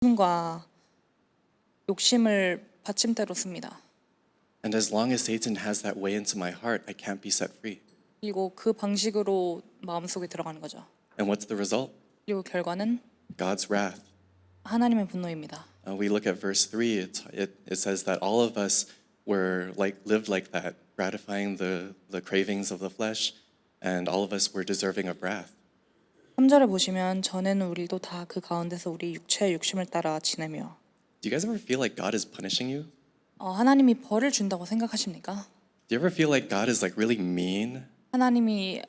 과 욕심을 받침대로 씁니다. And as long as Satan has that way into my heart, I can't be set free. 그리고 그 방식으로 마음속에 들어가는 거죠. And what's the result? 그리고 결과는 God's wrath. 하나님의 분노입니다. We look at verse 3, it says that all of us lived like that, gratifying the cravings of the flesh, and all of us were deserving of wrath. 3절에 보시면 전에는 우리도 다 그 가운데서 우리 육체의 욕심을 따라 지내며. Do you guys ever feel like God is punishing you? 하나님이 벌을 준다고 생각하십니까? Do you ever feel like God is really mean? 하나님이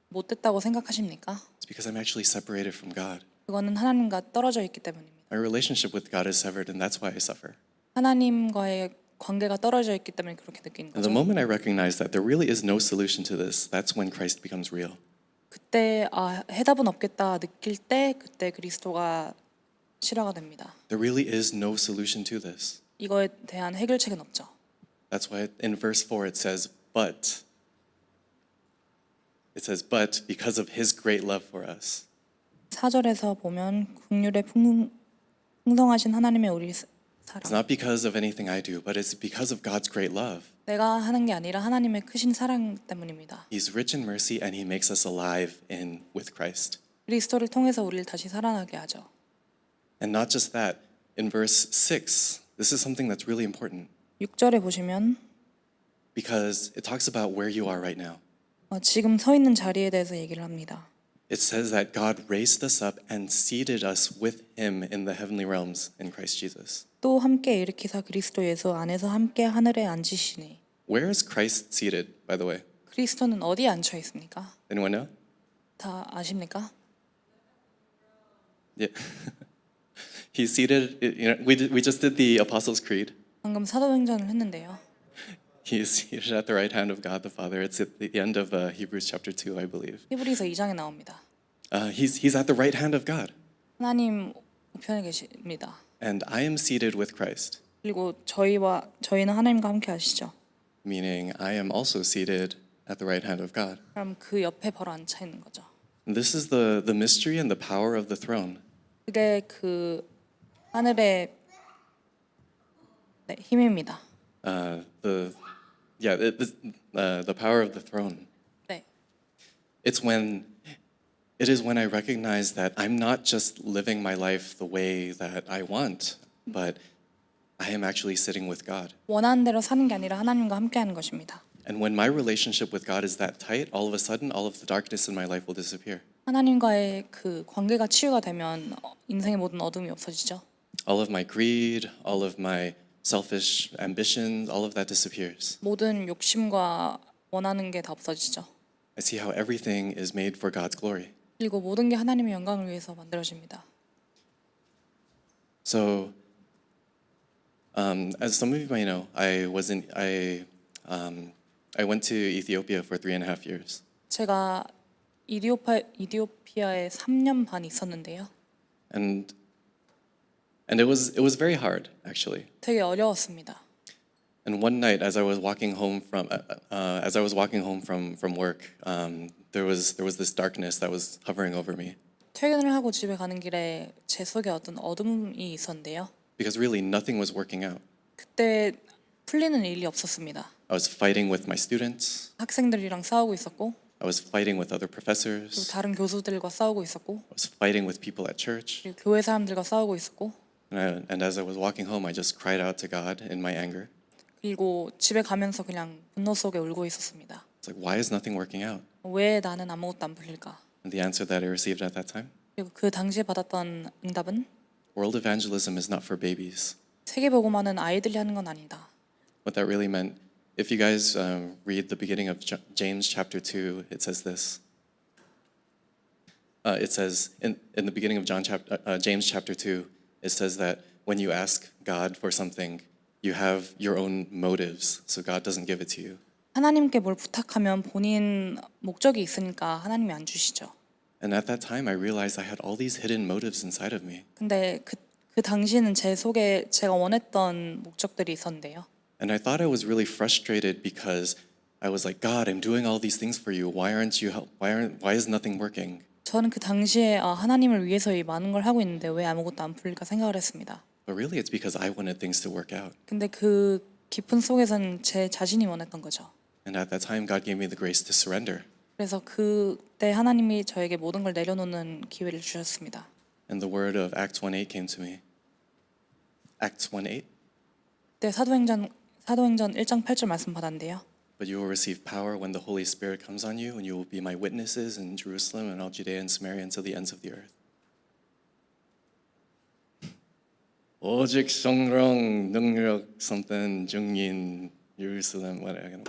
못됐다고 생각하십니까? It's because I'm actually separated from God. 그거는 하나님과 떨어져 있기 때문입니다. My relationship with God is severed, and that's why I suffer. 하나님과의 관계가 떨어져 있기 때문에 그렇게 느끼는 And the 거죠. moment I recognize that there really is no solution to this, that's when Christ becomes real. 그때 해답은 없겠다 느낄 때 그때 그리스도가 실화가 됩니다. There really is no solution to this. 이거에 대한 해결책은 없죠. That's why in verse 4 it says, but because of his great love for us. 4절에서 보면 긍휼에 풍성하신 하나님의 우리 It's 사랑. not because of anything I do, but it's because of God's great love. 내가 하는 게 아니라 하나님의 크신 사랑 때문입니다. He's rich in mercy and he makes us alive with Christ. 그리스도를 통해서 우리를 다시 살아나게 하죠. And not just that, in verse 6, this is something that's really important 6절에 보시면 because it talks about where you are right now. 지금 서 있는 자리에 대해서 얘기를 합니다. It says that God raised us up and seated us with him in the heavenly realms in Christ Jesus. 또 함께 일으키사 그리스도 예수 안에서 함께 하늘에 앉으시니. Where is Christ seated, by the way? 그리스도는 어디에 앉혀 있습니까? Anyone know? 다 아십니까? Yeah. He's seated, we just did the Apostles' Creed. 방금 사도행전을 했는데요. He is seated at the right hand of God the Father. It's at the end of Hebrews chapter 2, I believe. 히브리서 2장에 나옵니다. He's at the right hand of God. 하나님 우편에 계십니다. And I am seated with Christ, 그리고 저희는 하나님과 함께 하시죠. meaning I am also seated at the right hand of God. 그럼 그 옆에 바로 앉아 있는 거죠. And this is the mystery and the power of the throne. 그게 그 하늘의 힘입니다. The power of the throne. 네. It is when I recognize that I'm not just living my life the way that I want, but I am actually sitting with God. 원하는 대로 사는 게 아니라 하나님과 함께 하는 것입니다. And when my relationship with God is that tight, all of a sudden, all of the darkness in my life will disappear. 하나님과의 그 관계가 치유가 되면 인생의 모든 어둠이 없어지죠. All of my greed, all of my selfish ambitions, all of that disappears. 모든 욕심과 원하는 게 다 없어지죠. I see how everything is made for God's glory. 그리고 모든 게 하나님의 영광을 위해서 만들어집니다. So, as some of you might know, I went to Ethiopia for 3.5 years. 제가 이디오피아에 3년 반 있었는데요. And it was very hard, actually. 되게 어려웠습니다. And one night, as I was walking home from work, there was this darkness that was hovering over me. 퇴근을 하고 집에 가는 길에 제 속에 어떤 어둠이 있었는데요. Because really nothing was working out. 그때 풀리는 일이 없었습니다. I was fighting with my students. 학생들이랑 싸우고 있었고, I was fighting with other 그리고 professors. 다른 교수들과 싸우고 있었고, I was fighting with people at church. 그리고 교회 사람들과 싸우고 있었고, And as I was walking home, I just cried out to God in my anger. 그리고 집에 가면서 그냥 분노 속에 울고 있었습니다. It's like, why is nothing working out? 왜 나는 아무것도 안 풀릴까? And the answer that I received at that time, 그리고 그 당시에 받았던 응답은 world evangelism is not for babies. 세계복음화는 아이들이 하는 건 아니다. What that really meant, if you guys read the beginning of James chapter 2, it says this. It says in the beginning of James chapter 2, it says that when you ask God for something, you have your own motives, so God doesn't give it to you. 하나님께 뭘 부탁하면 본인 목적이 있으니까 하나님이 안 주시죠. And at that time, I realized I had all these hidden motives inside of me. 근데 그 당시에는 제 속에 제가 원했던 목적들이 있었는데요. And I thought I was really frustrated because I was like, God, I'm doing all these things for you. Why is nothing working? 저는 그 당시에 하나님을 위해서 이 많은 걸 하고 있는데 왜 아무것도 안 풀릴까 생각을 했습니다. But really, it's because I wanted things to work out. 근데 그 깊은 속에서는 제 자신이 원했던 거죠. And at that time, God gave me the grace to surrender. 그래서 그때 하나님이 저에게 모든 걸 내려놓는 기회를 주셨습니다. And the word of Acts 1:8 came to me. Acts 1:8. 그때 사도행전 1장 8절 말씀 받았는데요. But you will receive power when the Holy Spirit comes on you, and you will be my witnesses in Jerusalem and all Judea and Samaria until the ends of the earth. 오직 성령 능력 선된 증인 예루살렘 whatever.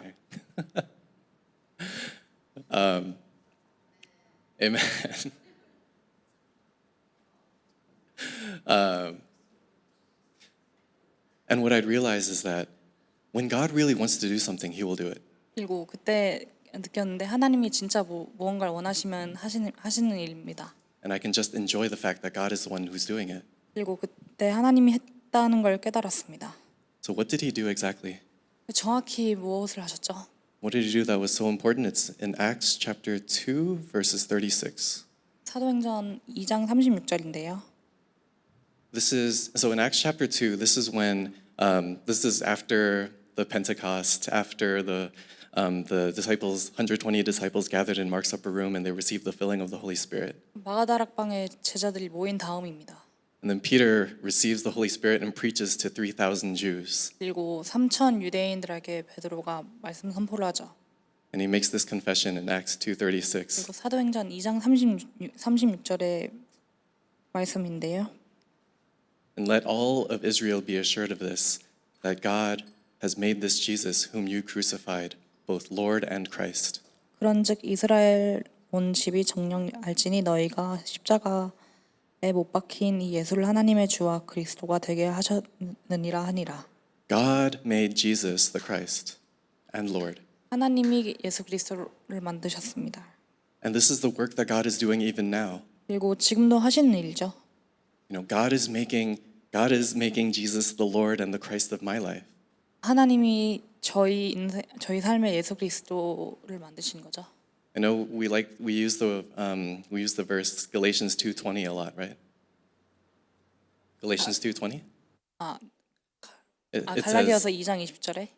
Amen. And what I'd realize is that when God really wants to do something, He will do it. 그리고 그때 느꼈는데 하나님이 진짜 무언가를 원하시면 하시는 일입니다. And I can just enjoy the fact that God is the one who's doing it. 그리고 그때 하나님이 했다는 걸 깨달았습니다. So what did He do exactly? 정확히 무엇을 하셨죠? What did He do that was so important? It's in Acts chapter 2, verses 36. 사도행전 2장 36절인데요. So in Acts chapter 2, this is when this is after the Pentecost, after the disciples, 120 disciples gathered in Mark's upper room, and they received the filling of the Holy Spirit. 마가다락방에 제자들이 모인 다음입니다. And then Peter receives the Holy Spirit and preaches to 3,000 Jews. 그리고 3천 유대인들에게 베드로가 말씀 선포를 하죠. And he makes this confession in Acts 2:36. 그리고 사도행전 2장 36절의 말씀인데요. And let all of Israel be assured of this, that God has made this Jesus, whom you crucified, both Lord and Christ. 그런즉 이스라엘 온 집이 정녕 알지니 너희가 십자가에 못 박힌 이 예수를 하나님의 주와 그리스도가 되게 하셨느니라 하니라. God made Jesus the Christ and Lord. 하나님이 예수 그리스도를 만드셨습니다. And this is the work that God is doing even now. 그리고 지금도 하시는 일이죠. You know, God is making Jesus the Lord and the Christ of my life. 하나님이 저희 삶의 예수 그리스도를 만드신 거죠. I know we use the verse Galatians 2:20 a lot, right? Galatians 2:20. It 갈라디아서 says, 2장 20절에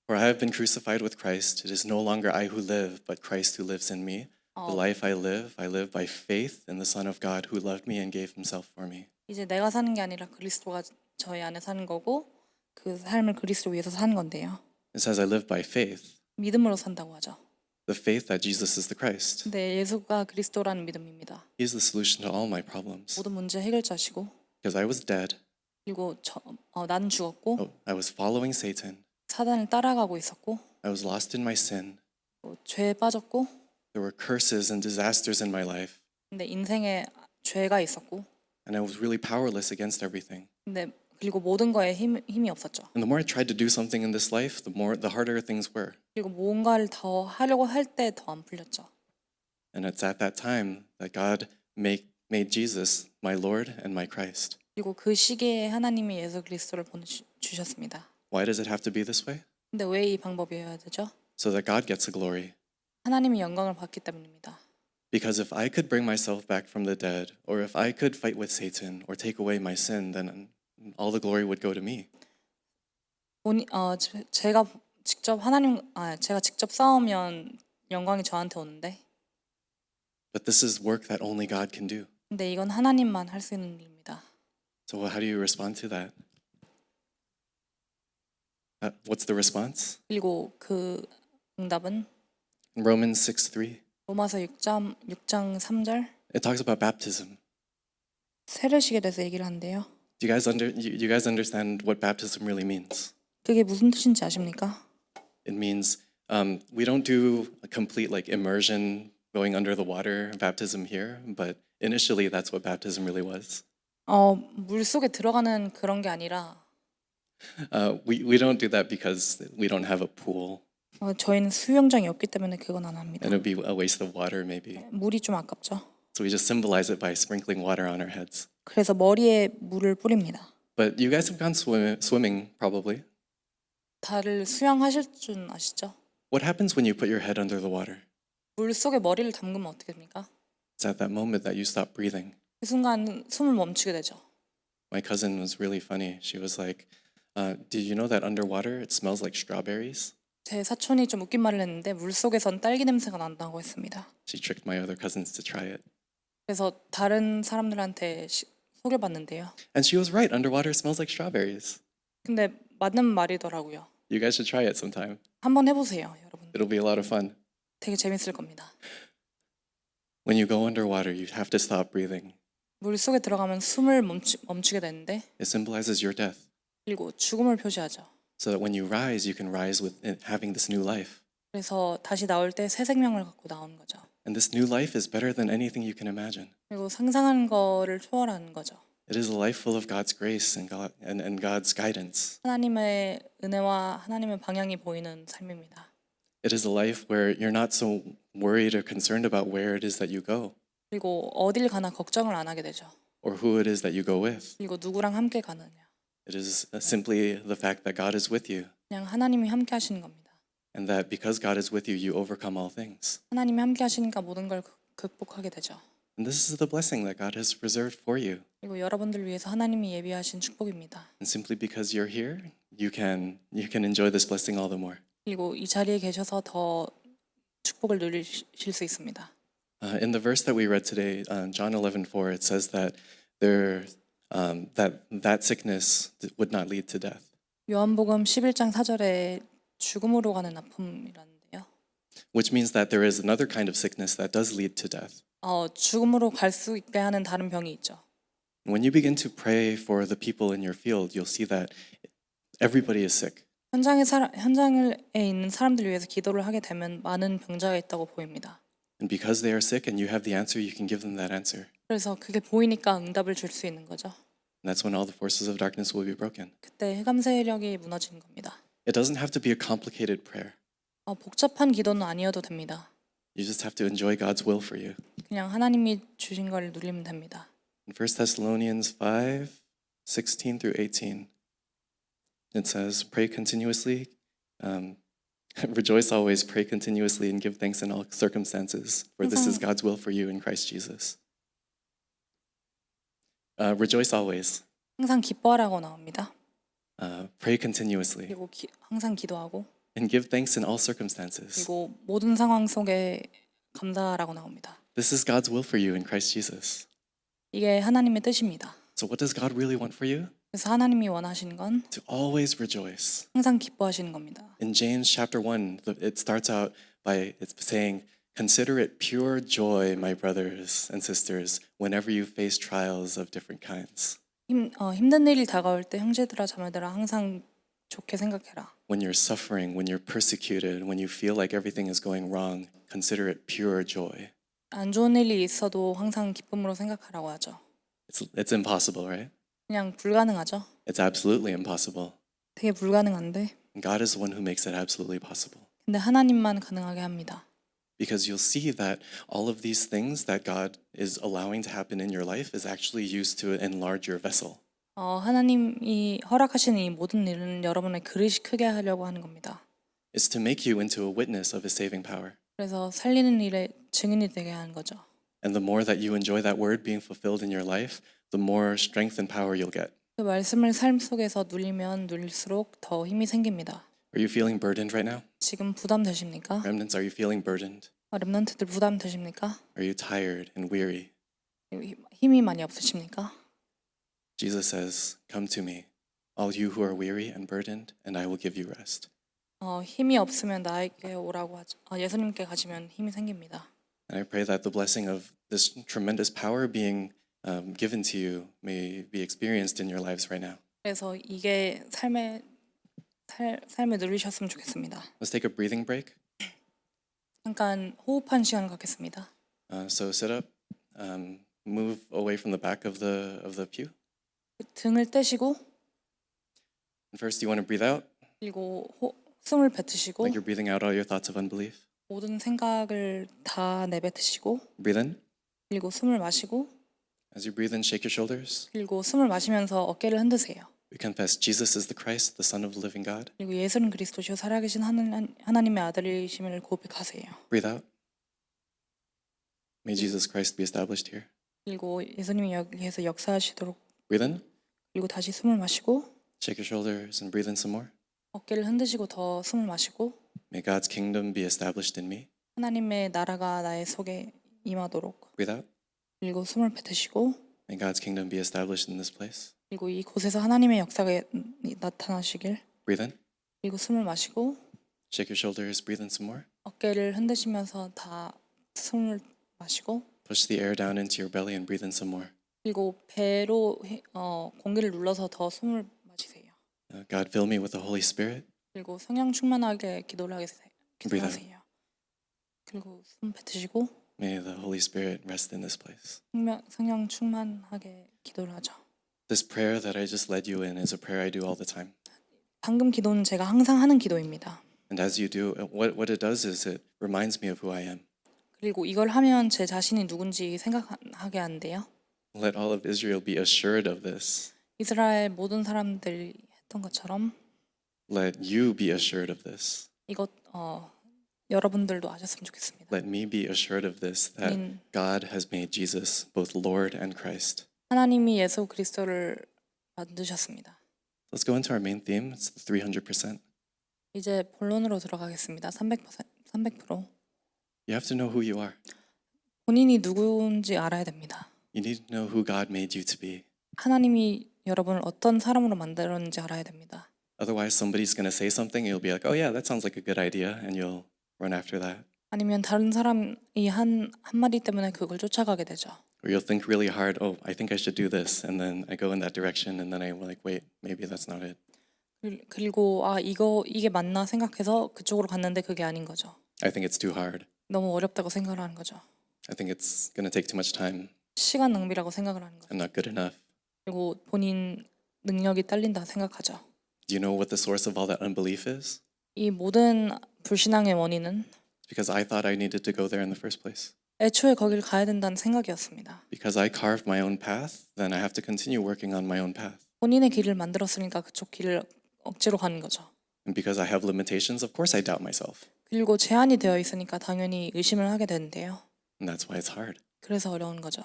"For I have been crucified with Christ. It is no longer I who live, but Christ who lives in me. The life I live by faith in the Son of God who loved me and gave Himself for me." 이제 내가 사는 게 아니라 그리스도가 저희 안에 사는 거고 그 삶을 그리스도 위해서 사는 건데요. It says, "I live by faith." 믿음으로 산다고 하죠. The faith that Jesus is the Christ. 근데 예수가 그리스도라는 믿음입니다. He is the solution to all my problems. 모든 문제 해결자시고 Because I was dead. 그리고 나는 죽었고 I was following Satan. 사단을 따라가고 있었고 I was lost in my sin. 죄에 빠졌고 There were curses and disasters in my life. 근데 인생에 죄가 있었고 And I was really powerless against everything. 근데 그리고 모든 거에 힘이 없었죠. And the more I tried to do something in this life, the harder things were. 그리고 뭔가를 더 하려고 할 때 더 안 풀렸죠. And it's at that time that God made Jesus my Lord and my Christ. 그리고 그 시기에 하나님이 예수 그리스도를 보내주셨습니다. Why does it have to be this way? 근데 왜 이 방법이어야 되죠? So that God gets the glory. 하나님이 영광을 받기 때문입니다. Because if I could bring myself back from the dead, or if I could fight with Satan or take away my sin, then all the glory would go to me. 제가 직접 싸우면 영광이 저한테 오는데 But this is work that only God can do. 근데 이건 하나님만 할 수 있는 일입니다. So how do you respond to that? What's the response? 그리고 그 응답은 Romans 6:3. 로마서 6장 3절 It talks about baptism. 세례식에 대해서 얘기를 하는데요. Do you guys understand what baptism really means? 그게 무슨 뜻인지 아십니까? It means we don't do a complete like immersion going under the water baptism here, but initially that's what baptism really was. 물 속에 들어가는 그런 게 아니라 We don't do that because we don't have a pool, 저희는 수영장이 없기 때문에 그건 안 합니다. and it would be a waste of water maybe. 물이 좀 아깝죠. So we just symbolize it by sprinkling water on our heads. 그래서 머리에 물을 뿌립니다. But you guys have gone swimming probably. 다들 수영하실 줄 아시죠? What happens when you put your head under the water? 물 속에 머리를 담그면 어떻게 됩니까? It's at that moment that you stop breathing. 그 순간 숨을 멈추게 되죠. My cousin was really funny. She was like, did you know that underwater it smells like strawberries? 제 사촌이 좀 웃긴 말을 했는데 물 속에선 딸기 냄새가 난다고 했습니다. She tricked my other cousins to try it. 그래서 다른 사람들한테 속여봤는데요. And she was right. Underwater smells like strawberries. 근데 맞는 말이더라고요. You guys should try it sometime. 한번 해보세요, 여러분. It'll be a lot of fun. 되게 재밌을 겁니다. When you go underwater, you have to stop breathing. 물 속에 들어가면 숨을 멈추게 되는데 It symbolizes your death. 그리고 죽음을 표시하죠. So that when you rise, you can rise with having this new life. 그래서 다시 나올 때 새 생명을 갖고 나오는 거죠. And this new life is better than anything you can imagine. 그리고 상상하는 거를 초월하는 거죠. It is a life full of God's grace and God's guidance. 하나님의 은혜와 하나님의 방향이 보이는 삶입니다. It is a life where you're not so worried or concerned about where it is that you go 그리고 어딜 가나 걱정을 안 하게 되죠. or who it is that you go with. 그리고 누구랑 함께 가느냐. It is simply the fact that God is with you 그냥 하나님이 함께 하시는 겁니다. and that because God is with you, you overcome all things. 하나님이 함께 하시니까 모든 걸 극복하게 되죠. And this is the blessing that God has reserved for you. 그리고 여러분들 위해서 하나님이 예비하신 축복입니다. And simply because you're here, you can enjoy this blessing all the more. 그리고 이 자리에 계셔서 더 축복을 누리실 수 있습니다. In the verse that we read today, John 11:4, it says that that sickness would not lead to death, 요한복음 11장 4절에 죽음으로 가는 아픔이라는데요. which means that there is another kind of sickness that does lead to death. 죽음으로 갈 수 있게 하는 다른 병이 있죠. When you begin to pray for the people in your field, you'll see that everybody is sick. 현장에 있는 사람들 위해서 기도를 하게 되면 많은 병자가 있다고 보입니다. And because they are sick and you have the answer, you can give them that answer. 그래서 그게 보이니까 응답을 줄 수 있는 거죠. And that's when all the forces of darkness will be broken. 그때 흑암 세력이 무너지는 겁니다. It doesn't have to be a complicated prayer. 복잡한 기도는 아니어도 됩니다. You just have to enjoy God's will for you. 그냥 하나님이 주신 걸 누리면 됩니다. In 1 Thessalonians 5:16 through 18, it says, pray continuously, rejoice always, pray continuously, and give thanks in all circumstances, for this is God's will for you in Christ Jesus. Rejoice always, 항상 기뻐하라고 나옵니다. pray continuously, 그리고 항상 기도하고 and give thanks in all circumstances. 그리고 모든 상황 속에 감사하라고 나옵니다. This is God's will for you in Christ Jesus. 이게 하나님의 뜻입니다. So what does God really want for you? 그래서 하나님이 원하시는 건 To always rejoice. 항상 기뻐하시는 겁니다. In James chapter 1, it starts out by it's saying, consider it pure joy, my brothers and sisters, whenever you face trials of different kinds. 힘든 일이 다가올 때 형제들아 자매들아 항상 좋게 생각해라. When you're suffering, when you're persecuted, when you feel like everything is going wrong, consider it pure joy. 안 좋은 일이 있어도 항상 기쁨으로 생각하라고 하죠. It's impossible, right? 그냥 불가능하죠. It's absolutely impossible. 되게 불가능한데 And God is the one who makes it absolutely possible. 근데 하나님만 가능하게 합니다. Because you'll see that all of these things that God is allowing to happen in your life is actually used to enlarge your vessel. 하나님이 허락하시는 이 모든 일은 여러분의 그릇이 크게 하려고 하는 겁니다. It's to make you into a witness of His saving power. 그래서 살리는 일에 증인이 되게 하는 거죠. And the more that you enjoy that word being fulfilled in your life, the more strength and power you'll get. 그 말씀을 삶 속에서 누리면 누릴수록 더 힘이 생깁니다. Are you feeling burdened right now? 지금 부담되십니까? Remnants, are you feeling burdened? 렘넌트들 부담되십니까? Are you tired and weary? 힘이 많이 없으십니까? Jesus says, come to me, all you who are weary and burdened, and I will give you rest. 힘이 없으면 나에게 오라고 하죠. 예수님께 가시면 힘이 생깁니다. And I pray that the blessing of this tremendous power being given to you may be experienced in your lives right now. 그래서 이게 삶에 누리셨으면 좋겠습니다. Let's take a breathing break. 잠깐 호흡한 시간을 갖겠습니다. So sit up, move away from the back of the pew. 등을 떼시고 And first, you want to breathe out, 그리고 숨을 뱉으시고 like you're breathing out all your thoughts of unbelief. 모든 생각을 다 내뱉으시고 Breathe in. 그리고 숨을 마시고 As you breathe in, shake your shoulders. 그리고 숨을 마시면서 어깨를 흔드세요. We confess Jesus is the Christ, the Son of the living God. 그리고 예수는 그리스도시요 살아계신 하나님의 아들이심을 고백하세요. Breathe out. May Jesus Christ be established here. 그리고 예수님이 여기에서 역사하시도록. Breathe in, 그리고 다시 숨을 마시고 shake your shoulders, and breathe in some more. 어깨를 흔드시고 더 숨을 마시고 May God's kingdom be established in me. 하나님의 나라가 나의 속에 임하도록. Breathe out. 그리고 숨을 뱉으시고 May God's kingdom be established in this place. 그리고 이곳에서 하나님의 역사가 나타나시길. Breathe in, 그리고 숨을 마시고 shake your shoulders, breathe in some more. 어깨를 흔드시면서 다 숨을 마시고 Push the air down into your belly and breathe in some more. 그리고 배로 공기를 눌러서 더 숨을 마시세요. God, fill me with the Holy Spirit. 그리고 성령 충만하게 기도를 Breathe out. 하세요. 그리고 숨 뱉으시고 May the Holy Spirit rest in this place. 성령 충만하게 기도를 하죠. This prayer that I just led you in is a prayer I do all the time. 방금 기도는 제가 항상 하는 기도입니다. And as you do, what it does is it reminds me of who I am. 그리고 이걸 하면 제 자신이 누군지 생각하게 하는데요. Let all of Israel be assured of this. 이스라엘 모든 사람들이 했던 것처럼 Let you be assured of this. 이것 여러분들도 아셨으면 좋겠습니다. Let me be assured of this, that 아멘. God has made Jesus both Lord and Christ. 하나님이 예수 그리스도를 만드셨습니다. Let's go into our main theme. It's the 300%. 이제 본론으로 들어가겠습니다. 300%. You have to know who you are. 본인이 누구인지 알아야 됩니다. You need to know who God made you to be. 하나님이 여러분을 어떤 사람으로 만들었는지 알아야 됩니다. Otherwise, somebody's going to say something and you'll be like, oh yeah, that sounds like a good idea, and you'll run after that. 아니면 다른 사람이 한 마디 때문에 그걸 쫓아가게 되죠. Or you'll think really hard, oh, I think I should do this, and then I go in that direction, and then I'm like, wait, maybe that's not it. 그리고 이게 맞나 생각해서 그쪽으로 갔는데 그게 아닌 거죠. I think it's too hard. 너무 어렵다고 생각을 하는 거죠. I think it's going to take too much time. 시간 낭비라고 생각을 하는 거죠. I'm not good enough. 그리고 본인 능력이 딸린다 생각하죠. Do you know what the source of all that unbelief is? 이 모든 불신앙의 원인은 It's because I thought I needed to go there in the first place. 애초에 거길 가야 된다는 생각이었습니다. Because I carved my own path, then I have to continue working on my own path. 본인의 길을 만들었으니까 그쪽 길을 억지로 가는 거죠. And because I have limitations, of course I doubt myself. 그리고 제한이 되어 있으니까 당연히 의심을 하게 되는데요. And that's why it's hard. 그래서 어려운 거죠.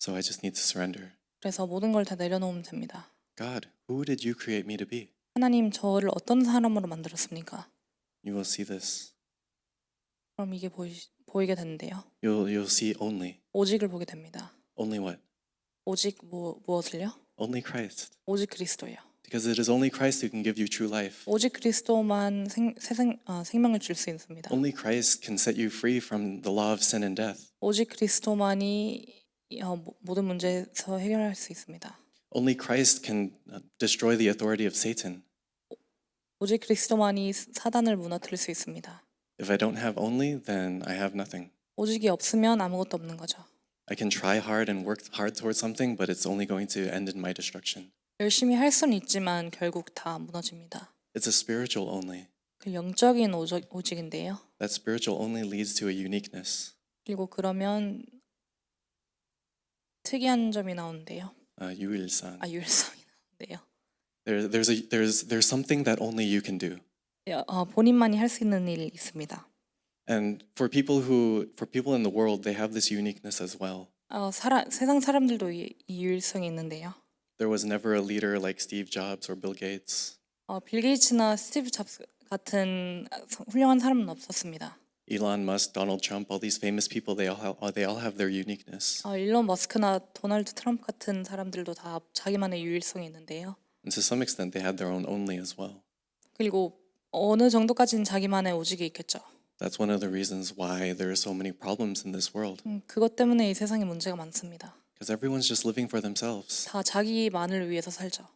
So I just need to surrender. 그래서 모든 걸 다 내려놓으면 됩니다. God, who did you create me to be? 하나님 저를 어떤 사람으로 만들었습니까? You will see this. 그럼 이게 보이게 되는데요. You'll see only. 오직을 보게 됩니다. Only what? 오직 무엇을요? Only Christ. 오직 그리스도예요. Because it is only Christ who can give you true life. 오직 그리스도만 생명을 줄 수 있습니다. Only Christ can set you free from the law of sin and death. 오직 그리스도만이 모든 문제에서 해결할 수 있습니다. Only Christ can destroy the authority of Satan. 오직 그리스도만이 사단을 무너뜨릴 수 있습니다. If I don't have only, then I have nothing. 오직이 없으면 아무것도 없는 거죠. I can try hard and work hard towards something, but it's only going to end in my destruction. 열심히 할 수는 있지만 결국 다 무너집니다. It's a spiritual only. 그 영적인 오직인데요. That spiritual only leads to a uniqueness. 그리고 그러면 특이한 점이 나오는데요. 유일성. 유일성이 나오는데요. There's something that only you can do. 본인만이 할 수 있는 일이 있습니다. And for people in the world, they have this uniqueness as well. 세상 사람들도 이 유일성이 있는데요. There was never a leader like Steve Jobs or Bill Gates. 빌 게이츠나 스티브 잡스 같은 훌륭한 사람은 없었습니다. Elon Musk, Donald Trump, all these famous people, they all have their uniqueness. 일론 머스크나 도널드 트럼프 같은 사람들도 다 자기만의 유일성이 있는데요. And to some extent, they had their own only as well. 그리고 어느 정도까지는 자기만의 오직이 있겠죠. That's one of the reasons why there are so many problems in this world. 그것 때문에 이 세상에 문제가 많습니다. Because everyone's just living for themselves. 다 자기만을 위해서 살죠.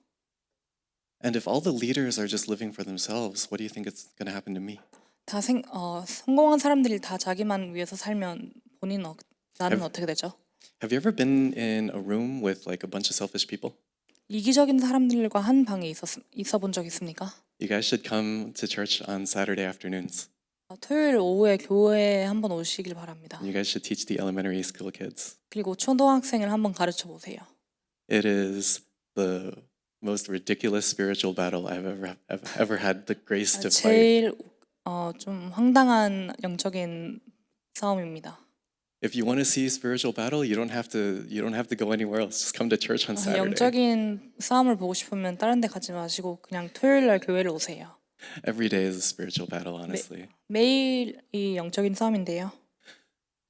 And if all the leaders are just living for themselves, what do you think is going to happen to me? 성공한 사람들이 다 자기만 위해서 살면 나는 어떻게 되죠? Have you ever been in a room with like a bunch of selfish people? 이기적인 사람들과 한 방에 있어 본 적 있습니까? You guys should come to church on Saturday afternoons. 토요일 오후에 교회에 한번 오시길 바랍니다. You guys should teach the elementary school kids. 그리고 초등학생을 한번 가르쳐 보세요. It is the most ridiculous spiritual battle I've ever had the grace to fight. 제일 좀 황당한 영적인 싸움입니다. If you want to see spiritual battle, you don't have to go anywhere else. Just come to church on Saturday. 영적인 싸움을 보고 싶으면 다른 데 가지 마시고 그냥 토요일 날 교회를 오세요. Every day is a spiritual battle, honestly. 매일이 영적인 싸움인데요.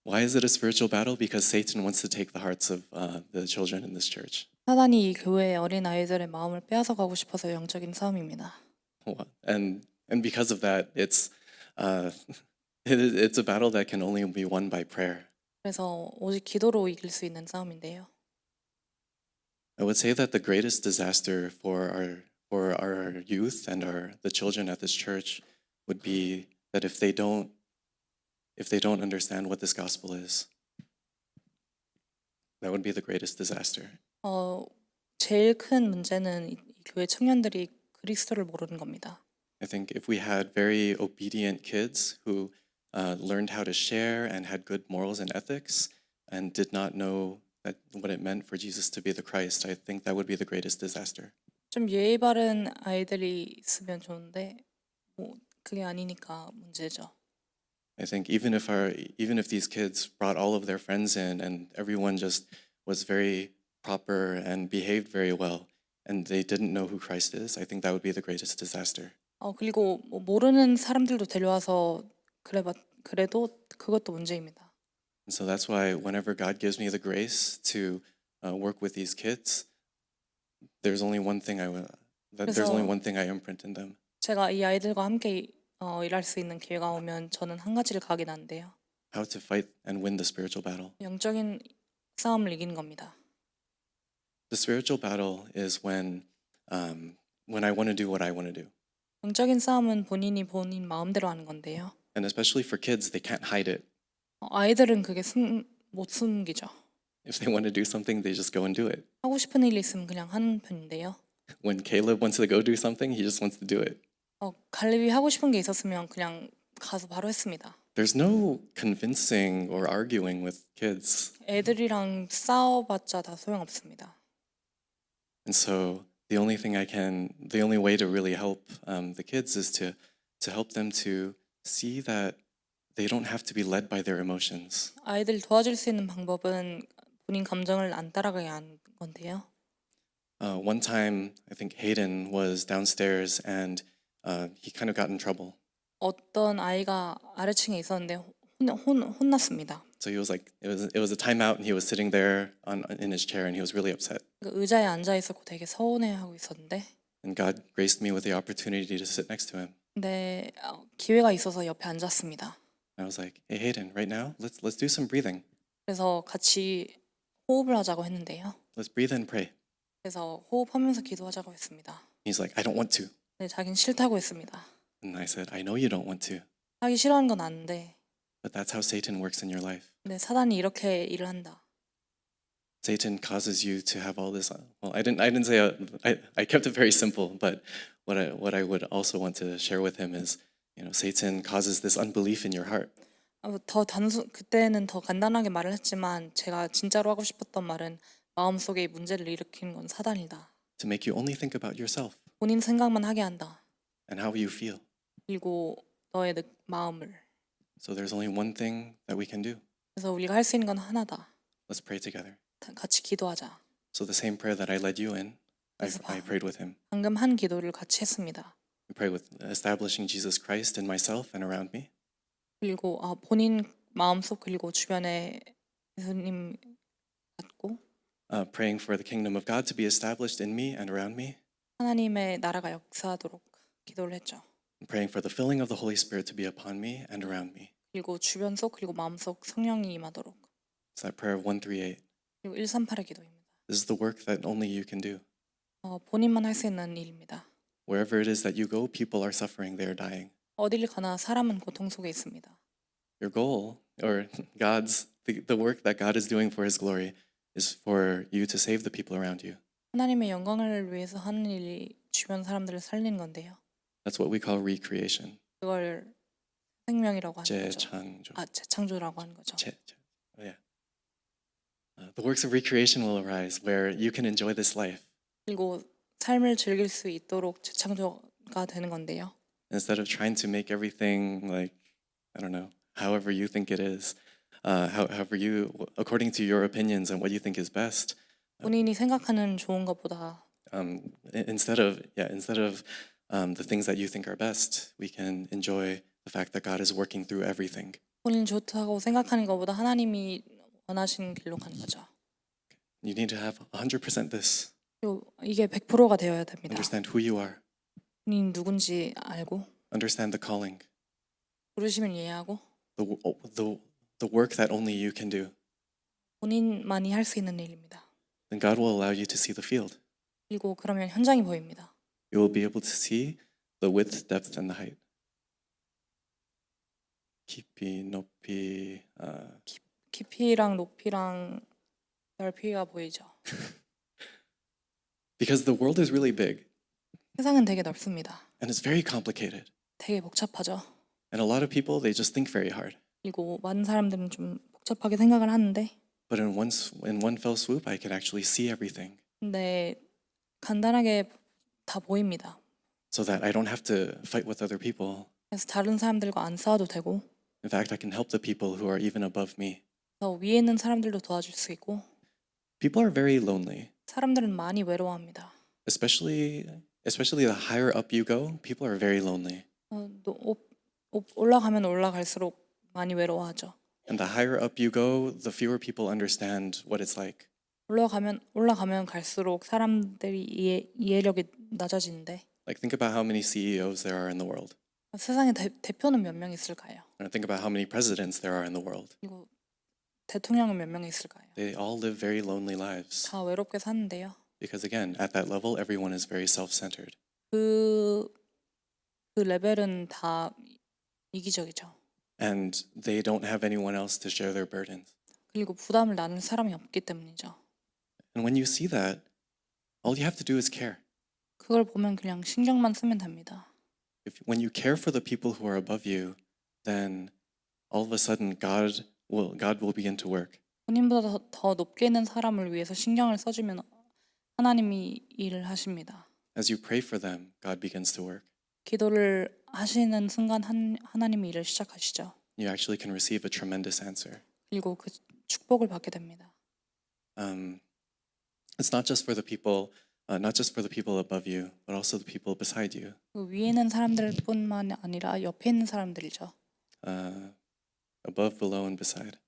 Why is it a spiritual battle? Because Satan wants to take the hearts of the children in this church. 사단이 이 교회의 어린 아이들의 마음을 빼앗아 가고 싶어서 영적인 싸움입니다. And because of that, it's it's a battle that can only be won by prayer. 그래서 오직 기도로 이길 수 있는 싸움인데요. I would say that the greatest disaster for our youth and the children at this church would be that if they don't understand what this gospel is, that would be the greatest disaster. 제일 큰 문제는 이 교회 청년들이 그리스도를 모르는 겁니다. I think if we had very obedient kids who learned how to share and had good morals and ethics and did not know what it meant for Jesus to be the Christ, I think that would be the greatest disaster. 좀 예의 바른 아이들이 있으면 좋은데 뭐 그게 아니니까 문제죠. I think even if these kids brought all of their friends in and everyone just was very proper and behaved very well and they didn't know who Christ is, I think that would be the greatest disaster. 그리고 뭐 모르는 사람들도 데려와서 그래도 그것도 문제입니다. And so that's why whenever God gives me the grace to work with these kids, there's only one thing I imprint in them. 제가 이 아이들과 함께 일할 수 있는 기회가 오면 저는 한 가지를 각인하는데요. How to fight and win the spiritual battle. 영적인 싸움을 이기는 겁니다. The spiritual battle is when I want to do what I want to do. 영적인 싸움은 본인 마음대로 하는 건데요. And especially for kids, they can't hide it. 아이들은 그게 못 숨기죠. If they want to do something, they just go and do it. 하고 싶은 일이 있으면 그냥 하는 편인데요. When Caleb wants to go do something, he just wants to do it. 갈렙이 하고 싶은 게 있었으면 그냥 가서 바로 했습니다. There's no convincing or arguing with kids. 애들이랑 싸워봤자 다 소용없습니다. And so the only way to really help the kids is to help them to see that they don't have to be led by their emotions. 아이들 도와줄 수 있는 방법은 본인 감정을 안 따라가게 하는 건데요. One time, I think Hayden was downstairs and he kind of got in trouble. 어떤 아이가 아래층에 있었는데 혼났습니다. So he was like, it was a timeout, and he was sitting there in his chair, and he was really upset. 의자에 앉아 있었고 되게 서운해하고 있었는데. And God graced me with the opportunity to sit next to him. 근데 기회가 있어서 옆에 앉았습니다. And I was like, hey Hayden, right now, let's do some breathing. 그래서 같이 호흡을 하자고 했는데요. Let's breathe and pray. 그래서 호흡하면서 기도하자고 했습니다. He's like, I don't want to. 네, 자기는 싫다고 했습니다. And I said, I know you don't want to, 하기 싫어하는 건 아는데, but that's how Satan works in your life. 근데 사단이 이렇게 일을 한다. Satan causes you to have all this. Well, I didn't say. I kept it very simple, but what I would also want to share with him is, Satan causes this unbelief in your heart. 그때는 더 간단하게 말을 했지만 제가 진짜로 하고 싶었던 말은 마음속에 문제를 일으키는 건 사단이다. To make you only think about yourself 본인 생각만 하게 한다. and how you feel. 그리고 너의 마음을. So there's only one thing that we can do. 그래서 우리가 할 수 있는 건 하나다. Let's pray together. 같이 기도하자. So the same prayer that I led you in, I prayed with him. 방금 한 기도를 같이 했습니다. We pray with establishing Jesus Christ in myself and around me. 그리고 본인 마음속 그리고 주변에 예수님 갖고 Praying for the kingdom of God to be established in me and around me. 하나님의 나라가 역사하도록 기도를 했죠. Praying for the filling of the Holy Spirit to be upon me and around me. 그리고 주변 속 그리고 마음속 성령이 임하도록. It's that prayer of 138. 그리고 138의 기도입니다. This is the work that only you can do. 본인만 할 수 있는 일입니다. Wherever it is that you go, people are suffering, they are dying. 어디를 가나 사람은 고통 속에 있습니다. Your goal, or the work that God is doing for His glory, is for you to save the people around you. 하나님의 영광을 위해서 하는 일이 주변 사람들을 살리는 건데요. That's what we call recreation. 그걸 생명이라고 하는 거죠. 재창조. 재창조라고 하는 거죠. Yeah. The works of recreation will arise where you can enjoy this life. 그리고 삶을 즐길 수 있도록 재창조가 되는 건데요. Instead of trying to make everything like, I don't know, however you think it is, however you, according to your opinions and what you think is best, 본인이 생각하는 좋은 것보다 instead of the things that you think are best, we can enjoy the fact that God is working through everything. 본인 좋다고 생각하는 것보다 하나님이 원하시는 길로 가는 거죠. You need to have 100% this. 그리고 이게 100%가 되어야 됩니다. Understand who you are. 본인이 누군지 알고 Understand the calling. 부르심을 이해하고 The work that only you can do. 본인만이 할 수 있는 일입니다. Then God will allow you to see the field. 그리고 그러면 현장이 보입니다. You will be able to see the width, depth, and the height. 깊이, 높이, 깊이랑 높이랑 넓이가 보이죠. because the world is really big 세상은 되게 넓습니다. and it's very complicated. 되게 복잡하죠. And a lot of people, they just think very hard. 그리고 많은 사람들은 좀 복잡하게 생각을 하는데 But in one fell swoop, I can actually see everything 근데 간단하게 다 보입니다. so that I don't have to fight with other people. 그래서 다른 사람들과 안 싸워도 되고 In fact, I can help the people who are even above me. 더 위에 있는 사람들도 도와줄 수 있고 People are very lonely, 사람들은 많이 외로워합니다. especially the higher up you go, people are very lonely. 올라가면 올라갈수록 많이 외로워하죠. And the higher up you go, the fewer people understand what it's like. 올라가면 갈수록 사람들이 이해력이 낮아지는데 Like, think about how many CEOs there are in the world. 세상에 대표는 몇 명 있을까요? Or think about how many presidents there are in the world. 그리고 대통령은 몇 명 있을까요? They all live very lonely lives. 다 외롭게 사는데요. Because again, at that level, everyone is very self-centered. 그 레벨은 다 이기적이죠. And they don't have anyone else to share their burdens. 그리고 부담을 나눌 사람이 없기 때문이죠. And when you see that, all you have to do is care. 그걸 보면 그냥 신경만 쓰면 됩니다. When you care for the people who are above you, then all of a sudden God will begin to work. 본인보다 더 높게 있는 사람을 위해서 신경을 써주면 하나님이 일을 하십니다. As you pray for them, God begins to work. 기도를 하시는 순간 하나님이 일을 시작하시죠. You actually can receive a tremendous answer. 그리고 그 축복을 받게 됩니다. It's not just for the people above you, but also the people beside you. 그 위에 있는 사람들뿐만 아니라 옆에 있는 사람들이죠. Above, below, and beside.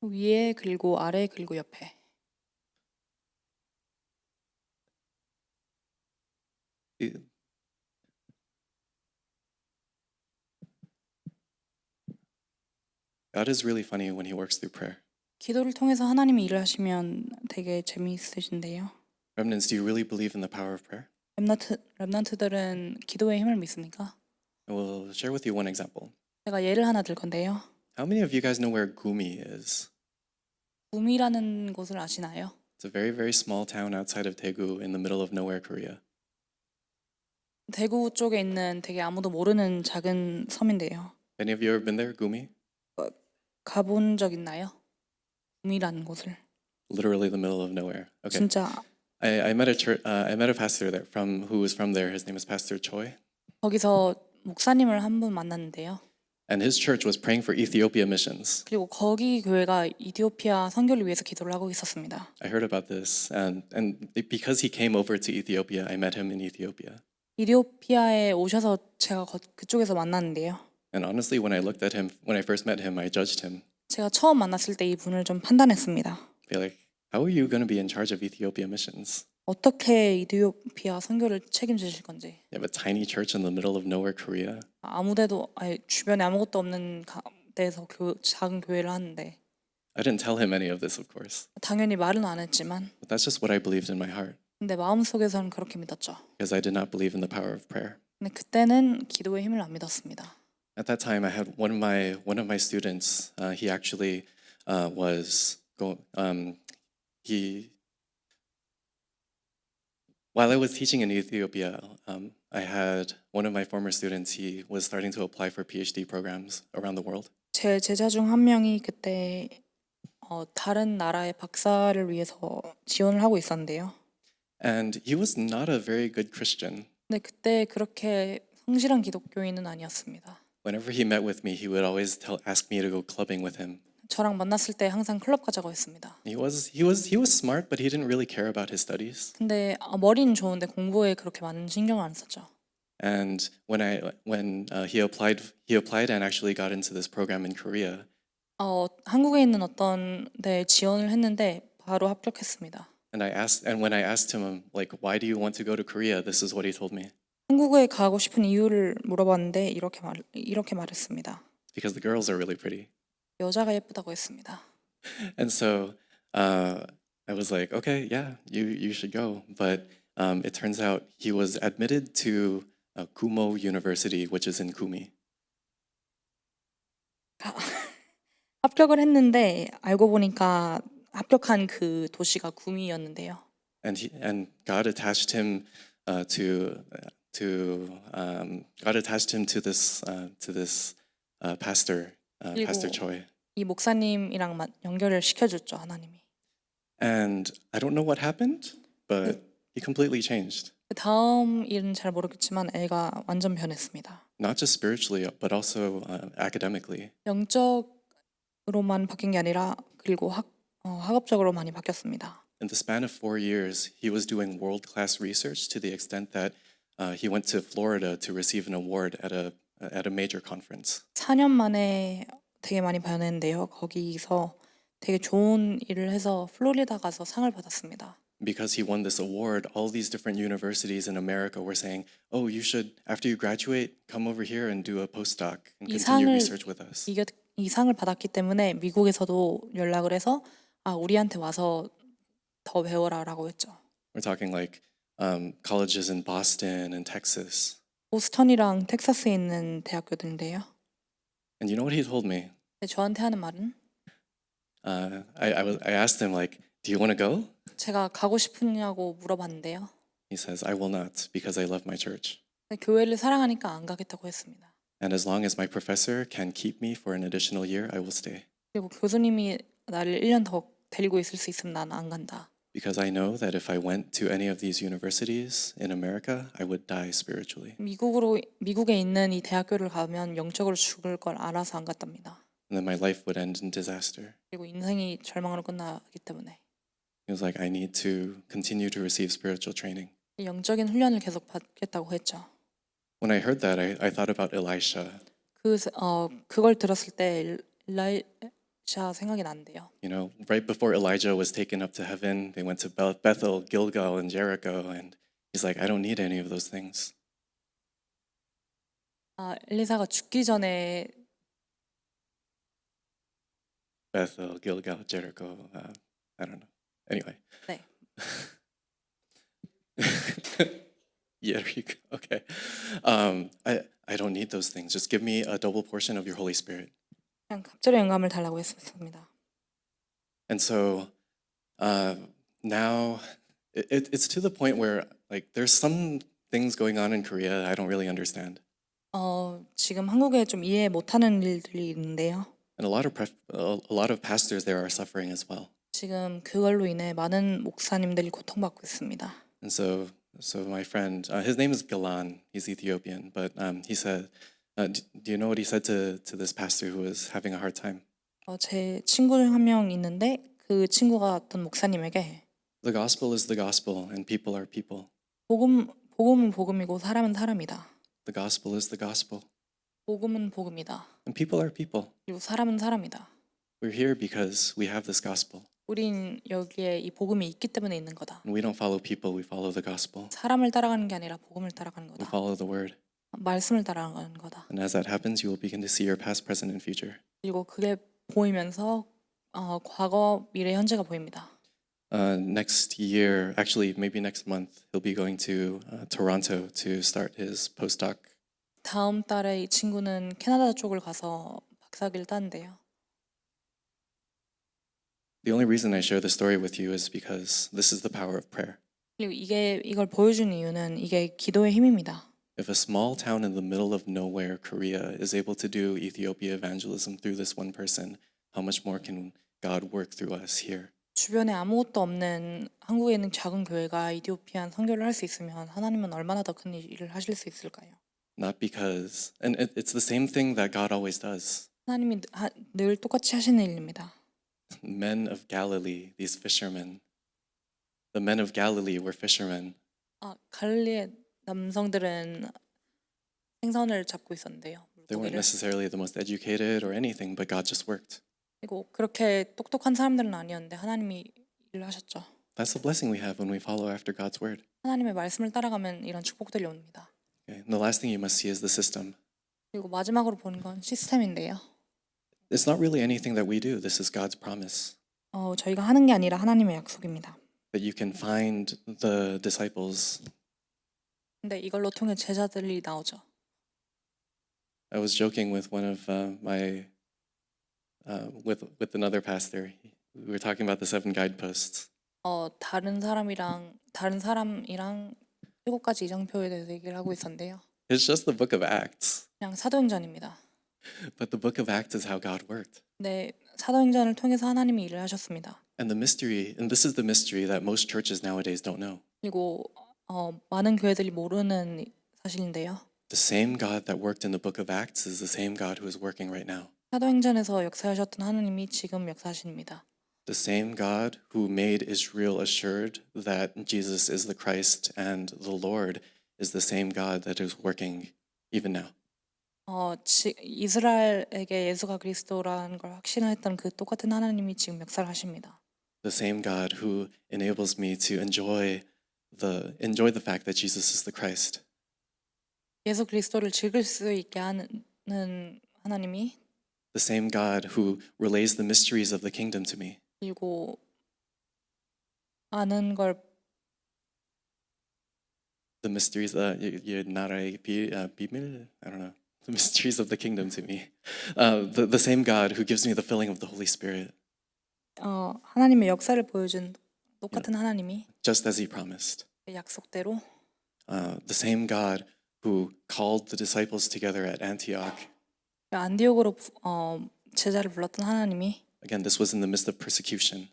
위에 그리고 아래 그리고 옆에. God is really funny when He works through prayer. 기도를 통해서 하나님이 일을 하시면 되게 재미있으신데요. Remnants, do you really believe in the power of prayer? 렘넌트들은 기도의 힘을 믿습니까? I will share with you one example. 제가 예를 하나 들 건데요. How many of you guys know where Gumi is? 구미라는 곳을 아시나요? It's a very, very small town outside of Daegu in the middle of nowhere, Korea. 대구 쪽에 있는 되게 아무도 모르는 작은 섬인데요. Any of you ever been there, Gumi? 가본 적 있나요? 구미라는 곳을. Literally the middle of nowhere. Okay. 진짜 I met a pastor there who was from there. His name is Pastor Choi. 거기서 목사님을 한 분 만났는데요. And his church was praying for Ethiopia missions. 그리고 거기 교회가 이디오피아 선교를 위해서 기도를 하고 있었습니다. I heard about this, and because he came over to Ethiopia, I met him in Ethiopia. 이디오피아에 오셔서 제가 그쪽에서 만났는데요. And honestly, when I first met him, I judged him. 제가 처음 만났을 때 이분을 좀 판단했습니다. Be like, how are you going to be in charge of Ethiopia missions? 어떻게 이디오피아 선교를 책임지실 건지. You have a tiny church in the middle of nowhere, Korea. 아무데도 주변에 아무것도 없는 데서 작은 교회를 하는데 I didn't tell him any of this, of course. 당연히 말은 안 했지만 But that's just what I believed in my heart, 근데 마음속에서는 그렇게 믿었죠. because I did not believe in the power of prayer. 근데 그때는 기도의 힘을 안 믿었습니다. At that time, I had one of my students. He actually while I was teaching in Ethiopia, I had one of my former students. He was starting to apply for PhD programs around the world. 제 제자 중 한 명이 그때 다른 나라의 박사를 위해서 지원을 하고 있었는데요. And he was not a very good Christian. 근데 그때 그렇게 성실한 기독교인은 아니었습니다. Whenever he met with me, he would always ask me to go clubbing with him. 저랑 만났을 때 항상 클럽 가자고 했습니다. He was smart, but he didn't really care about his studies. 근데 머리는 좋은데 공부에 그렇게 많은 신경을 안 썼죠. And when he applied and actually got into this program in Korea. 한국에 있는 어떤 데 지원을 했는데 바로 합격했습니다. And when I asked him like, why do you want to go to Korea? This is what he told me. 한국에 가고 싶은 이유를 물어봤는데 이렇게 말했습니다. Because the girls are really pretty. 여자가 예쁘다고 했습니다. And so I was like, okay, yeah, you should go. But it turns out he was admitted to Kumo University, which is in Kumi. 합격을 했는데 알고 보니까 합격한 그 도시가 구미였는데요. And God attached him to this pastor, Pastor Choi. 이 목사님이랑 연결을 시켜줬죠, 하나님이. And I don't know what happened, but he completely changed. 그 다음 일은 잘 모르겠지만 애가 완전 변했습니다. Not just spiritually, but also academically. 영적으로만 바뀐 게 아니라 그리고 학업적으로 많이 바뀌었습니다. In the span of 4 years, he was doing world-class research to the extent that he went to Florida to receive an award at a major conference. 4년 만에 되게 많이 변했는데요. 거기서 되게 좋은 일을 해서 플로리다 가서 상을 받았습니다. Because he won this award, all these different universities in America were saying, "Oh, you should, after you graduate, come over here and do a postdoc and 이 continue 상을 research with us." 이 상을 받았기 때문에 미국에서도 연락을 해서 우리한테 와서 더 배워라라고 했죠. We're talking like colleges in Boston and Texas. 보스턴이랑 텍사스에 있는 대학교들인데요. And you know what he told me? 저한테 하는 말은 I asked him like, "Do you want to go?" 제가 가고 싶으냐고 물어봤는데요. He says, "I will not because I love my church. 교회를 사랑하니까 안 가겠다고 했습니다. And as long as my professor can keep me for an additional year, I will stay. 그리고 교수님이 나를 1년 더 데리고 있을 수 있으면 난 안 간다. Because I know that if I went to any of these universities in America, I would die spiritually. 미국에 있는 이 대학교를 가면 영적으로 죽을 걸 알아서 안 갔답니다. And then my life would end in disaster." 그리고 인생이 절망으로 끝나기 때문에 He was like, "I need to continue to receive spiritual training." 영적인 훈련을 계속 받겠다고 했죠. When I heard that, I thought about Elisha. 그걸 들었을 때 엘라이샤 생각이 난대요. You know, right before Elijah was taken up to heaven, they went to Bethel, Gilgal, and Jericho, and he's like, "I don't need any of those things." 엘리사가 죽기 전에 Bethel, Gilgal, Jericho. I don't know. Anyway. 네. Yeah, there you go. Okay. I don't need those things. Just give me a double portion of your Holy Spirit. 그냥 갑절의 영감을 달라고 했습니다. And so now it's to the point where like there's some things going on in Korea I don't really understand. 지금 한국에 좀 이해 못하는 일들이 있는데요. And a lot of pastors there are suffering as well. 지금 그걸로 인해 많은 목사님들이 고통받고 있습니다. And so my friend, his name is Galan. He's Ethiopian, but he said, do you know what he said to this pastor who was having a hard time? 제 친구 중 한 명 있는데 그 친구가 어떤 목사님에게 The gospel is the gospel, and people are people. 복음은 복음이고 사람은 사람이다. The gospel is the gospel, 복음은 복음이다. and people are people. 그리고 사람은 사람이다. We're here because we have this gospel. 우린 여기에 이 복음이 있기 때문에 있는 거다. And we don't follow people, we follow the gospel. 사람을 따라가는 게 아니라 복음을 따라가는 We 거다. follow the word. 말씀을 따라가는 거다. And as that happens, you will begin to see your past, present, and future. 그리고 그게 보이면서 과거, 미래, 현재가 보입니다. Next year, actually maybe next month, he'll be going to Toronto to start his postdoc. 다음 달에 이 친구는 캐나다 쪽을 가서 박사학위를 따는데요. The only reason I share this story with you is because this is the power of prayer. 그리고 이걸 보여주는 이유는 이게 기도의 힘입니다. If a small town in the middle of nowhere, Korea, is able to do Ethiopia evangelism through this one person, how much more can God work through us here? 주변에 아무것도 없는 한국에 있는 작은 교회가 이디오피안 선교를 할 수 있으면 하나님은 얼마나 더 큰 일을 하실 수 있을까요? not because, and it's the same thing that God always does. 하나님이 늘 똑같이 하시는 일입니다. Men of Galilee, these fishermen, the men of Galilee were fishermen. 갈릴리의 남성들은 생선을 잡고 있었는데요. They weren't 물고기를. necessarily the most educated or anything, but God just worked. 그리고 그렇게 똑똑한 사람들은 아니었는데 하나님이 일을 하셨죠. That's the blessing we have when we follow after God's word. 하나님의 말씀을 따라가면 이런 축복들이 옵니다. Okay. And the last thing you must see is the system. 그리고 마지막으로 보는 건 시스템인데요. It's not really anything that we do. This is God's promise 저희가 하는 게 아니라 하나님의 약속입니다. that you can find the disciples. 근데 이걸로 통해 제자들이 나오죠. I was joking with one of with another pastor. We were talking about the 7 guideposts. 다른 사람이랑 7가지 이정표에 대해서 얘기를 하고 있었는데요. It's just the book of Acts, 그냥 사도행전입니다. but the book of Acts is how God worked. 네, 사도행전을 통해서 하나님이 일을 하셨습니다. And this is the mystery that most churches nowadays don't know. 그리고 많은 교회들이 모르는 사실인데요. The same God that worked in the book of Acts is the same God who is working right now. 사도행전에서 역사하셨던 하나님이 지금 역사하십니다. The same God who made Israel assured that Jesus is the Christ and the Lord is the same God that is working even now. 이스라엘에게 예수가 그리스도라는 걸 확신했던 그 똑같은 하나님이 지금 역사를 하십니다. The same God who enables me to enjoy the fact that Jesus is the Christ. 예수 그리스도를 즐길 수 있게 하는 하나님이 The same God who relays the mysteries of the kingdom to me. 그리고 아는 걸 The mysteries, 나라의 비밀, I don't know. The mysteries of the kingdom to me. The same God who gives me the filling of the Holy Spirit, 하나님의 역사를 보여준 똑같은 하나님이 just as He promised. 약속대로 The same God who called the disciples together at Antioch. 안디옥으로 제자를 불렀던 하나님이 Again, this was in the midst of persecution.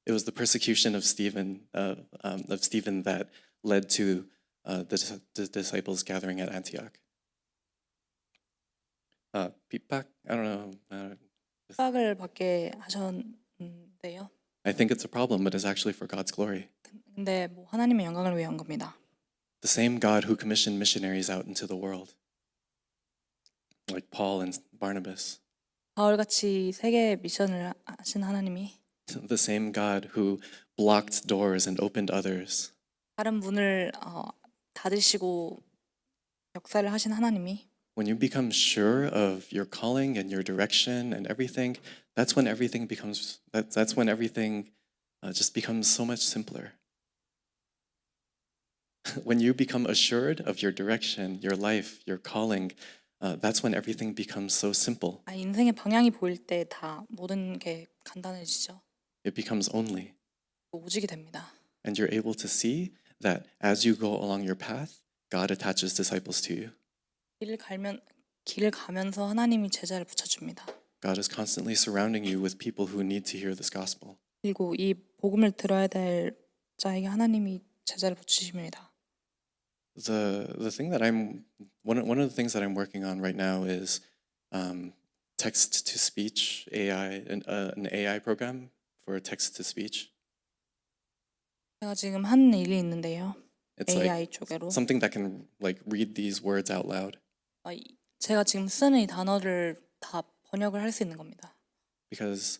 It was the persecution of Stephen that led to the disciples gathering at Antioch. 핍박? I don't know. 핍박을 받게 하셨는데요. I think it's a problem, but it's actually for God's glory. 근데 뭐 하나님의 영광을 위한 겁니다. The same God who commissioned missionaries out into the world, like Paul and Barnabas. 바울같이 세계 미션을 하신 하나님이 The same God who blocked doors and opened others. 다른 문을 닫으시고 역사를 하신 하나님이 When you become sure of your calling and your direction and everything, that's when everything just becomes so much simpler. When you become assured of your direction, your life, your calling, that's when everything becomes so simple. 인생의 방향이 보일 때 다 모든 게 간단해지죠. It becomes only. 오직이 됩니다. And you're able to see that as you go along your path, God attaches disciples to you. 길을 가면서 하나님이 제자를 붙여줍니다. God is constantly surrounding you with people who need to hear this gospel. 그리고 이 복음을 들어야 될 자에게 하나님이 제자를 붙이십니다. The thing that one of the things that I'm working on right now is text to speech AI, an AI program for text to speech. 제가 지금 하는 일이 있는데요. It's AI like 쪽으로. something that can like read these words out loud. 제가 지금 쓰는 이 단어를 다 번역을 할 수 있는 겁니다. Because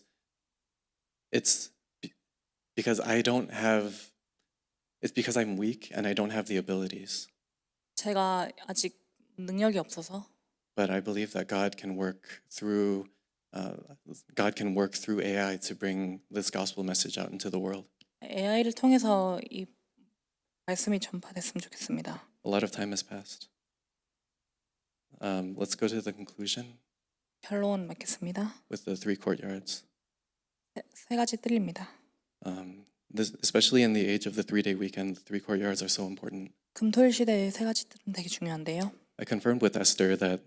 I'm weak and I don't have the abilities. 제가 아직 능력이 없어서 But I believe that God can work through AI to bring this gospel message out into the world. AI를 통해서 이 말씀이 전파됐으면 좋겠습니다. A lot of time has passed. Let's go to the conclusion 결론 맺겠습니다. with the 3 courtyards. 세 가지 뜰입니다. Especially in the age of the 3-day weekend, the 3 courtyards are so important. 금토일 시대의 세 가지 뜰은 되게 중요한데요. I confirmed with Esther that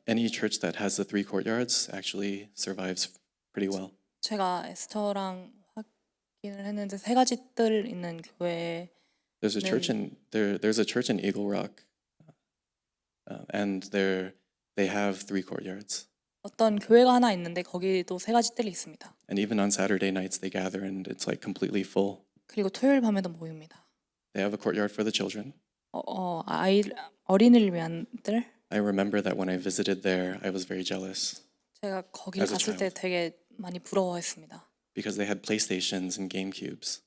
any church that has the 3 courtyards actually survives pretty well. 제가 에스터랑 확인을 했는데 세 가지 뜰 있는 교회 There's a church in Eagle Rock. and they have 3 courtyards. 어떤 교회가 하나 있는데 거기도 3가지 뜰이 있습니다. And even on Saturday nights, they gather and it's like completely full. 그리고 토요일 밤에도 모입니다. They have a courtyard for the children. 어린이를 위한 뜰. I remember that when I visited there, I was very jealous 제가 거기 As a 갔을 때 child. 되게 많이 부러워했습니다. because they had PlayStations and GameCubes.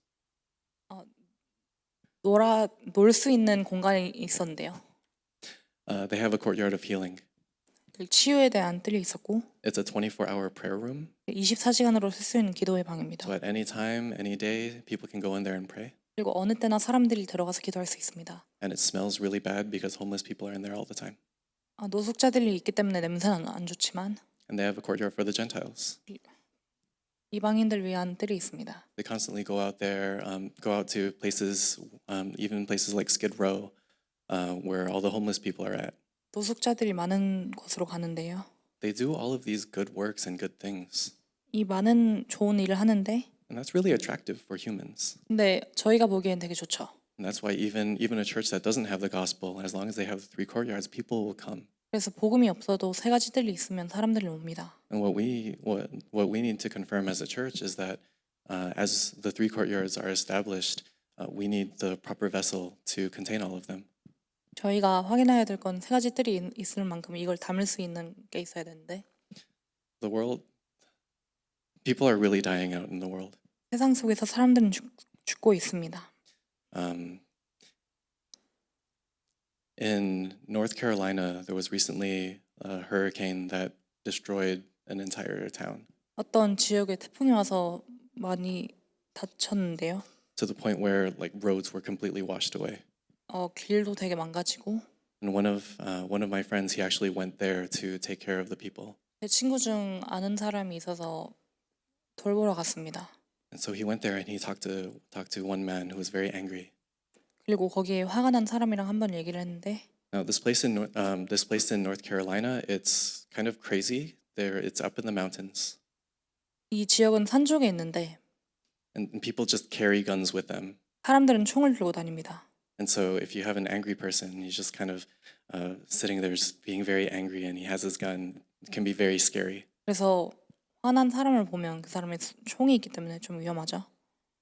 놀 수 있는 공간이 있었는데요. They have a courtyard of healing. 치유에 대한 뜰이 있었고 It's a 24-hour prayer room. 24시간으로 쓸 수 있는 기도의 방입니다. So at any time, any day, people can go in there and pray. 그리고 어느 때나 사람들이 들어가서 기도할 수 있습니다. And it smells really bad because homeless people are in there all the time. 노숙자들이 있기 때문에 냄새는 안 좋지만 And they have a courtyard for the Gentiles. 이방인들 위한 뜰이 있습니다. They constantly go out there, go out to places, even places like Skid Row, where all the homeless people are at. 노숙자들이 많은 곳으로 가는데요. They do all of these good works and good things. 이 많은 좋은 일을 하는데 And that's really attractive for humans. 근데 저희가 보기엔 되게 좋죠. And that's why even a church that doesn't have the gospel, as long as they have the 3 courtyards, people will come. 그래서 복음이 없어도 3가지 뜰이 있으면 사람들이 옵니다. And what we need to confirm as a church is that as the 3 courtyards are established, we need the proper vessel to contain all of them. 저희가 확인해야 될 건 3가지 뜰이 있을 만큼 이걸 담을 수 있는 게 있어야 되는데 The world, people are really dying out in the world. 세상 속에서 사람들은 죽고 있습니다. In North Carolina, there was recently a hurricane that destroyed an entire town 어떤 지역에 태풍이 와서 많이 다쳤는데요. to the point where like roads were completely washed away. 길도 되게 망가지고 And one of my friends, he actually went there to take care of the people. 제 친구 중 아는 사람이 있어서 돌보러 갔습니다. And so he went there and he talked to one man who was very angry. 그리고 거기에 화가 난 사람이랑 한번 얘기를 했는데 Now this place in North Carolina, it's kind of crazy. It's up in the mountains, 이 지역은 산 쪽에 있는데 and people just carry guns with them. 사람들은 총을 들고 다닙니다. And so if you have an angry person, he's just kind of sitting there, just being very angry, and he has his gun. It can be very scary. 그래서 화난 사람을 보면 그 사람의 총이 있기 때문에 좀 위험하죠.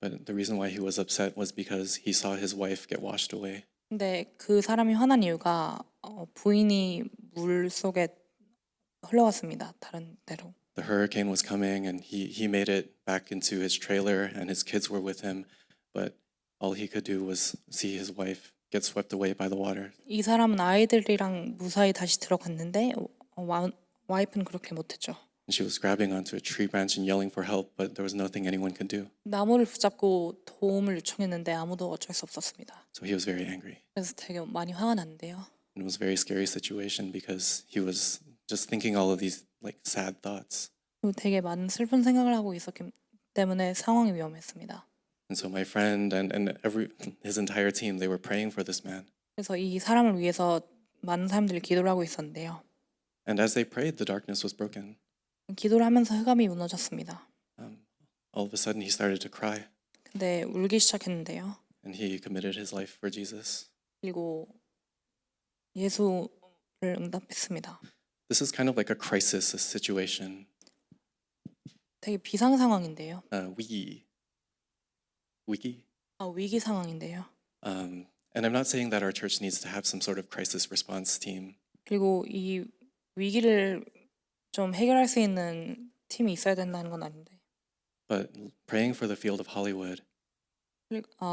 But the reason why he was upset was because he saw his wife get washed away. 근데 그 사람이 화난 이유가 부인이 물 속에 흘러갔습니다. 다른 데로. The hurricane was coming, and he made it back into his trailer, and his kids were with him, but all he could do was see his wife get swept away by the water. 이 사람은 아이들이랑 무사히 다시 들어갔는데 와이프는 그렇게 못했죠. And she was grabbing onto a tree branch and yelling for help, but there was nothing anyone could do. 나무를 붙잡고 도움을 요청했는데 아무도 어쩔 수 없었습니다. So he was very angry. 그래서 되게 많이 화가 났는데요. And it was a very scary situation because he was just thinking all of these like sad thoughts. 그리고 되게 많은 슬픈 생각을 하고 있었기 때문에 상황이 위험했습니다. And so my friend and his entire team, they were praying for this man. 그래서 이 사람을 위해서 많은 사람들이 기도를 하고 있었는데요. And as they prayed, the darkness was broken. 기도를 하면서 흑암이 무너졌습니다. All of a sudden, he started to cry, 근데 울기 시작했는데요. and he committed his life for Jesus. 그리고 예수를 응답했습니다. This is kind of like a crisis situation. 되게 비상 상황인데요. Wiki. 위기 상황인데요. And I'm not saying that our church needs to have some sort of crisis response team. 그리고 이 위기를 좀 해결할 수 있는 팀이 있어야 된다는 건 아닌데. But praying for the field of Hollywood,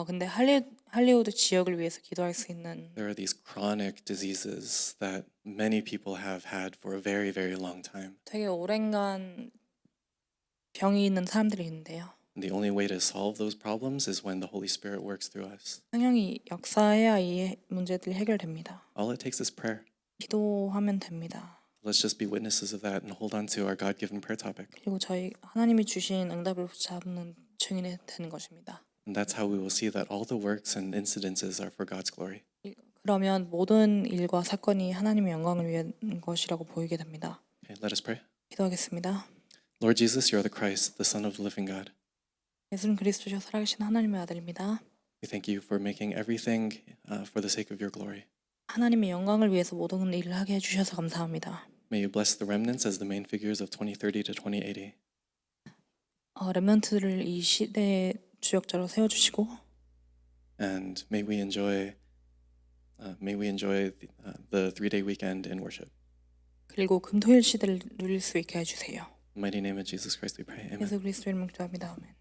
근데 할리우드 지역을 위해서 기도할 수 있는 there are these chronic diseases that many people have had for a very, very long time. 되게 오랜간 병이 있는 사람들이 있는데요. And the only way to solve those problems is when the Holy Spirit works through us. 성령이 역사해야 이 문제들이 해결됩니다. All it takes is prayer. 기도하면 됩니다. Let's just be witnesses of that and hold on to our God-given prayer topic. 그리고 저희 하나님이 주신 응답을 붙잡는 증인이 되는 것입니다. And that's how we will see that all the works and incidences are for God's glory. 그러면 모든 일과 사건이 하나님의 영광을 위한 것이라고 보이게 됩니다. Okay, let us pray. 기도하겠습니다. Lord Jesus, you are the Christ, the Son of the living God. 예수는 그리스도시요 살아계신 하나님의 아들입니다. We thank you for making everything for the sake of your glory. 하나님의 영광을 위해서 모든 일을 하게 해주셔서 감사합니다. May you bless the remnants as the main figures of 2030 to 2080. 렘넌트를 이 시대의 주역자로 세워주시고 And may we enjoy the 3-day weekend in worship. 그리고 금토일 시대를 누릴 수 있게 해주세요. In the mighty name of Jesus Christ we pray. Amen. 예수 그리스도 이름으로 기도합니다. 아멘.